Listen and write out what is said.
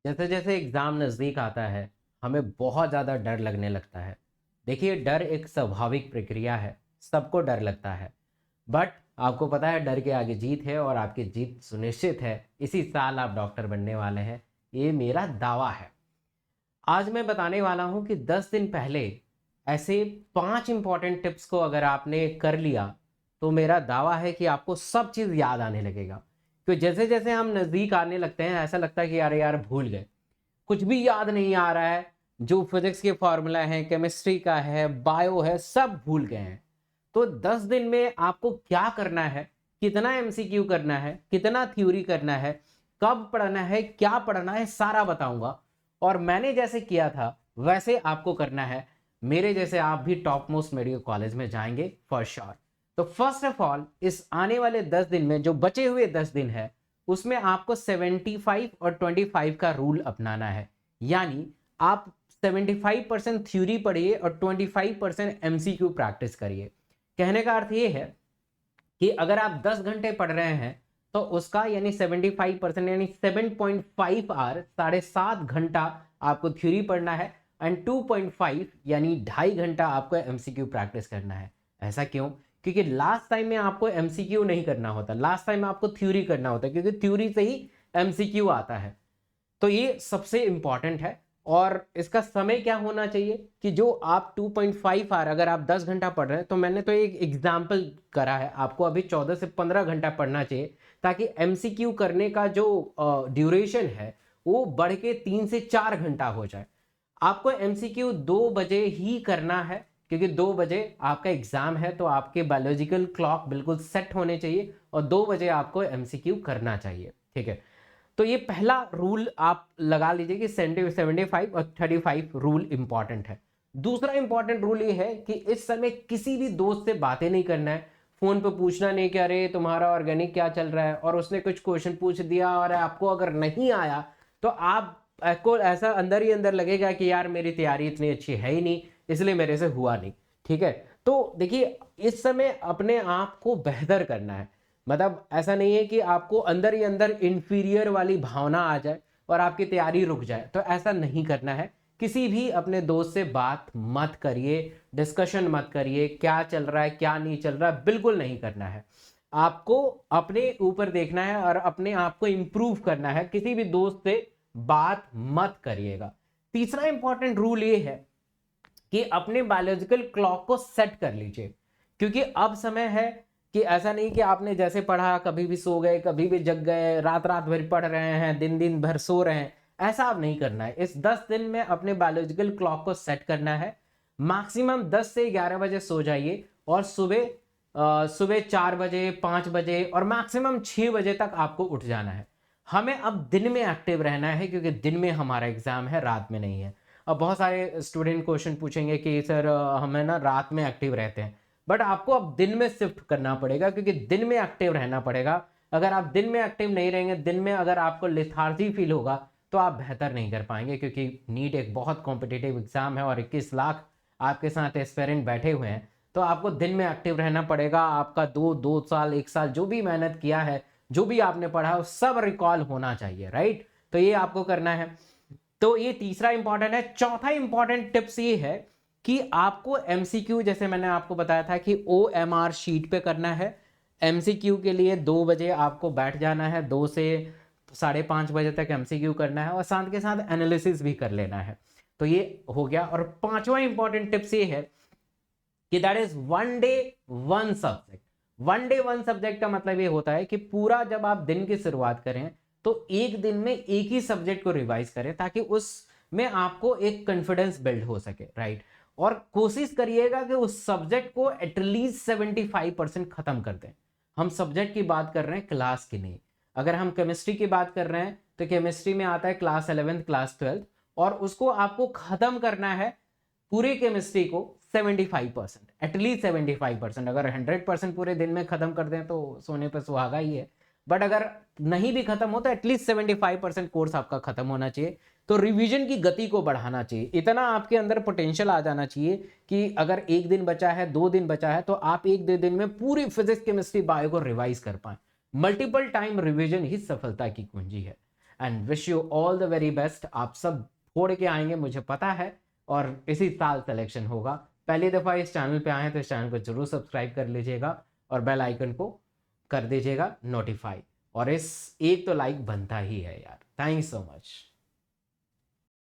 जैसे जैसे एग्ज़ाम नज़दीक आता है, हमें बहुत ज़्यादा डर लगने लगता है। देखिए, डर एक स्वाभाविक प्रक्रिया है, सबको डर लगता है। बट आपको पता है डर के आगे जीत है और आपकी जीत सुनिश्चित है। इसी साल आप डॉक्टर बनने वाले हैं, ये मेरा दावा है। आज मैं बताने वाला हूँ कि 10 दिन पहले ऐसे 5 इम्पोर्टेंट टिप्स को अगर आपने कर लिया, तो मेरा दावा है कि आपको सब चीज़ याद आने लगेगा। क्योंकि जैसे-जैसे हम नज़दीक आने लगते हैं, ऐसा लगता है कि अरे यार भूल गए। कुछ भी याद नहीं आ रहा है, जो फिज़िक्स के फ़ॉर्मूला हैं, केमिस्ट्री का है, बायो है, सब भूल गए हैं। तो 10 दिन में आपको क्या करना है, कितना एमसीक्यू करना है, कितना थ्योरी करना है, कब पढ़ना है, क्या पढ़ना है, सारा बताऊँगा। और मैंने जैसे किया था, वैसे आपको करना है। मेरे जैसे आप भी टॉप मोस्ट मेडिकल कॉलेज में जाएँगे फॉर श्योर। तो फर्स्ट ऑफ ऑल इस आने वाले 10 दिन में जो बचे हुए 10 दिन है, उसमें आपको 75 और 25 का रूल अपनाना है। यानी आप 75% थ्योरी पढ़िए और 25% एमसीक्यू प्रैक्टिस करिए। कहने का अर्थ ये है कि अगर आप 10 घंटे पढ़ रहे हैं, तो उसका यानी 75% यानी 7.5 आवर, 7.5 घंटा आपको थ्योरी पढ़ना है एंड 2.5 यानी 2.5 घंटा आपको एमसीक्यू प्रैक्टिस करना है। ऐसा क्यों? क्योंकि लास्ट टाइम में आपको एमसीक्यू नहीं करना होता, लास्ट टाइम आपको थ्योरी करना होता है, क्योंकि थ्योरी से ही एमसीक्यू आता है। तो ये सबसे इंपॉर्टेंट है। और इसका समय क्या होना चाहिए कि जो आप 2.5 आवर, अगर आप 10 घंटा पढ़ रहे हैं, तो मैंने तो एक एग्जाम्पल करा है, आपको अभी 14 से 15 घंटा पढ़ना चाहिए, ताकि एमसीक्यू करने का जो ड्यूरेशन है वो बढ़ के 3 से 4 घंटा हो जाए। आपको एमसीक्यू 2 बजे ही करना है, क्योंकि 2 बजे आपका एग्जाम है, तो आपके बायोलॉजिकल क्लॉक बिल्कुल सेट होने चाहिए और 2 बजे आपको एमसीक्यू करना चाहिए। ठीक है, तो ये पहला रूल आप लगा लीजिए कि 75 और 35 रूल इंपॉर्टेंट है। दूसरा इंपॉर्टेंट रूल ये है कि इस समय किसी भी दोस्त से बातें नहीं करना है, फोन पे पूछना नहीं कि अरे तुम्हारा ऑर्गेनिक क्या चल रहा है, और उसने कुछ क्वेश्चन पूछ दिया और आपको अगर नहीं आया, तो आपको ऐसा अंदर ही अंदर लगेगा कि यार मेरी तैयारी इतनी अच्छी है ही नहीं, इसलिए मेरे से हुआ नहीं। ठीक है, तो देखिए, इस समय अपने आप को बेहतर करना है। मतलब ऐसा नहीं है कि आपको अंदर ही अंदर इंफीरियर वाली भावना आ जाए और आपकी तैयारी रुक जाए, तो ऐसा नहीं करना है। किसी भी अपने दोस्त से बात मत करिए, डिस्कशन मत करिए, क्या चल रहा है क्या नहीं चल रहा है, बिल्कुल नहीं करना है। आपको अपने ऊपर देखना है और अपने आप को इंप्रूव करना है, किसी भी दोस्त से बात मत करिएगा। तीसरा इंपॉर्टेंट रूल ये है कि अपने बायोलॉजिकल क्लॉक को सेट कर लीजिए, क्योंकि अब समय है कि ऐसा नहीं कि आपने जैसे पढ़ा कभी भी सो गए, कभी भी जग गए, रात रात भर पढ़ रहे हैं, दिन दिन भर सो रहे हैं। ऐसा अब नहीं करना है। इस 10 दिन में अपने बायोलॉजिकल क्लॉक को सेट करना है। मैक्सिमम 10 से 11 बजे सो जाइए और सुबह 4 बजे, 5 बजे और मैक्सिमम 6 बजे तक आपको उठ जाना है। हमें अब दिन में एक्टिव रहना है, क्योंकि दिन में हमारा एग्जाम है, रात में नहीं है। अब बहुत सारे स्टूडेंट क्वेश्चन पूछेंगे कि सर हमें ना रात में एक्टिव रहते हैं, बट आपको अब दिन में शिफ्ट करना पड़ेगा, क्योंकि दिन में एक्टिव रहना पड़ेगा। अगर आप दिन में एक्टिव नहीं रहेंगे, दिन में अगर आपको लेथार्जी फील होगा, तो आप बेहतर नहीं कर पाएंगे, क्योंकि नीट एक बहुत कॉम्पिटिटिव एग्जाम है और 21 लाख आपके साथ एस्पेरेंट बैठे हुए हैं। तो आपको दिन में एक्टिव रहना पड़ेगा। आपका 2 साल 1 साल जो भी मेहनत किया है, जो भी आपने पढ़ा है, सब रिकॉल होना चाहिए, राइट? तो ये आपको करना है। तो ये तीसरा इंपॉर्टेंट है। चौथा इंपॉर्टेंट टिप्स ये है कि आपको एमसीक्यू, जैसे मैंने आपको बताया था कि ओएमआर शीट पे करना है। एमसीक्यू के लिए 2 बजे आपको बैठ जाना है, 2 से 5:30 बजे तक एमसीक्यू करना है और साथ के साथ एनालिसिस भी कर लेना है। तो ये हो गया। और पांचवा इंपॉर्टेंट टिप्स ये है कि that is 1 day 1 subject. 1 day 1 subject का मतलब ये होता है कि पूरा जब आप दिन की शुरुआत करें, तो एक दिन में एक ही सब्जेक्ट को रिवाइज करें, ताकि उसमें आपको एक कॉन्फिडेंस बिल्ड हो सके, राइट? और कोशिश करिएगा कि उस सब्जेक्ट को एटलीस्ट 75% खत्म कर दें। हम सब्जेक्ट की बात कर रहे हैं, क्लास की नहीं। अगर हम केमिस्ट्री की बात कर रहे हैं, तो केमिस्ट्री में आता है क्लास 11th क्लास 12th, और उसको आपको खत्म करना है पूरे केमिस्ट्री को 75%, एटलीस्ट 75%। अगर 100% पूरे दिन में खत्म कर दें तो सोने पर सुहागा ही है। बट अगर नहीं भी खत्म हो, तो एटलीस्ट 75% कोर्स आपका खत्म होना चाहिए। तो रिवीजन की गति को बढ़ाना चाहिए। इतना आपके अंदर पोटेंशियल आ जाना चाहिए कि अगर एक दिन बचा है, 2 दिन बचा है, तो आप 1-2 दिन में पूरी फिजिक्स केमिस्ट्री बायो को रिवाइज कर पाए। मल्टीपल टाइम रिवीजन ही सफलता की कुंजी है। And wish you all the very best. आप सब फोड़ के आएंगे मुझे पता है, और इसी साल सिलेक्शन होगा। पहली दफ़ा इस चैनल पे आए हैं तो इस चैनल को जरूर सब्सक्राइब कर लीजिएगा और बेल आइकन को कर दीजिएगा नोटिफाई, और इस एक तो लाइक बनता ही है यार। Thank you so much.